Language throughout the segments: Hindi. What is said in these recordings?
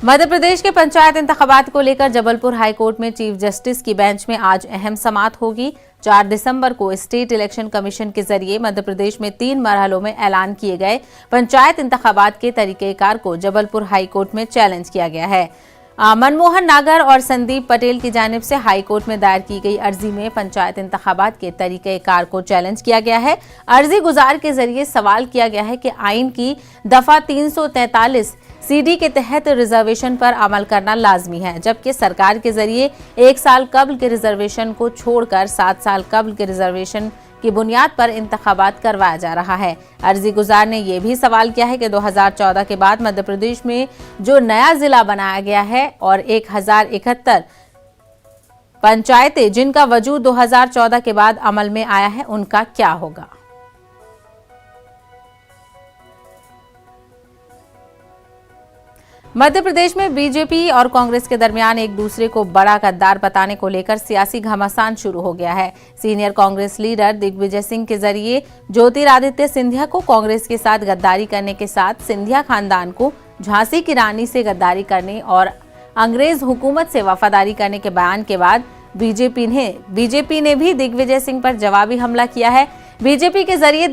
मध्य प्रदेश के पंचायत इंतखाबात को लेकर जबलपुर हाईकोर्ट में चीफ जस्टिस की बेंच में आज अहम समाअत होगी। 4 दिसंबर को स्टेट इलेक्शन कमीशन के जरिए मध्य प्रदेश में 3 मरहलों में ऐलान किए गए पंचायत इंतखाबात के तरीकेकार को जबलपुर हाईकोर्ट में चैलेंज किया गया है। मनमोहन नागर और संदीप पटेल की जानिब से हाईकोर्ट में दायर की गई अर्जी में पंचायत इंतखाबात के तरीकेकार को चैलेंज किया गया है। अर्जी गुजार के जरिए सवाल किया गया है कि आइन की दफा 343 सीडी के तहत रिजर्वेशन पर अमल करना लाजमी है, जबकि सरकार के जरिए 1 साल कब्ल के रिजर्वेशन को छोड़कर 7 साल कब्ल के रिजर्वेशन की बुनियाद पर इंतखाबात करवाया जा रहा है। अर्जी गुजार ने यह भी सवाल किया है कि 2014 के बाद मध्य प्रदेश में जो नया जिला बनाया गया है और 1071 पंचायतें जिनका वजूद 2014 के बाद अमल में आया है, उनका क्या होगा। मध्य प्रदेश में बीजेपी और कांग्रेस के दरमियान एक दूसरे को बड़ा गद्दार बताने को लेकर सियासी घमासान शुरू हो गया है। सीनियर कांग्रेस लीडर दिग्विजय सिंह के जरिए ज्योतिरादित्य सिंधिया को कांग्रेस के साथ गद्दारी करने के साथ सिंधिया खानदान को झांसी की रानी से गद्दारी करने और अंग्रेज हुकूमत से वफादारी करने के बयान के बाद बीजेपी ने भी दिग्विजय सिंह पर जवाबी हमला किया है। बीजेपी के जरिए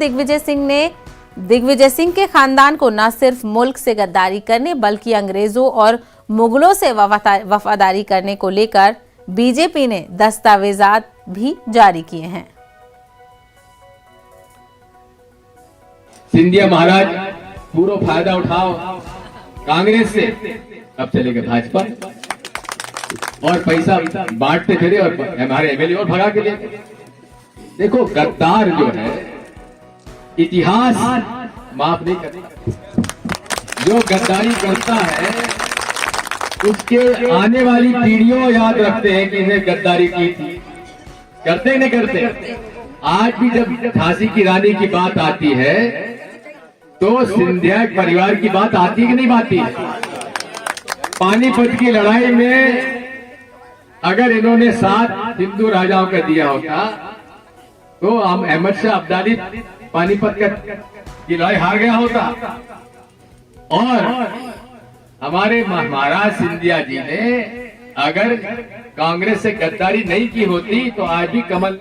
दिग्विजय सिंह के खानदान को न सिर्फ मुल्क से गद्दारी करने बल्कि अंग्रेजों और मुगलों से वफादारी करने को लेकर बीजेपी ने दस्तावेजात भी जारी किए हैं। सिंधिया महाराज पूरा फायदा उठाओ कांग्रेस से, अब चलेगा भाजपा और पैसा बांटते फिरे और हमारे एमएलए और भगा के लिए। देखो गद्दार जो है इतिहास माफ नहीं करता, जो गद्दारी करता है उसके आने वाली पीढ़ियों याद रखते हैं कि इन्हें गद्दारी की थी। करते नहीं करते? आज भी जब झांसी की रानी की बात आती है तो सिंधिया परिवार की बात आती कि नहीं आती? पानीपत की लड़ाई में अगर इन्होंने साथ हिंदू राजाओं का दिया होता तो हम अहमद शाह अब्दाली पानीपत की लड़ाई हार गया होता। और हमारे महाराज सिंधिया जी ने अगर कांग्रेस से गद्दारी नहीं की होती तो आज भी कमल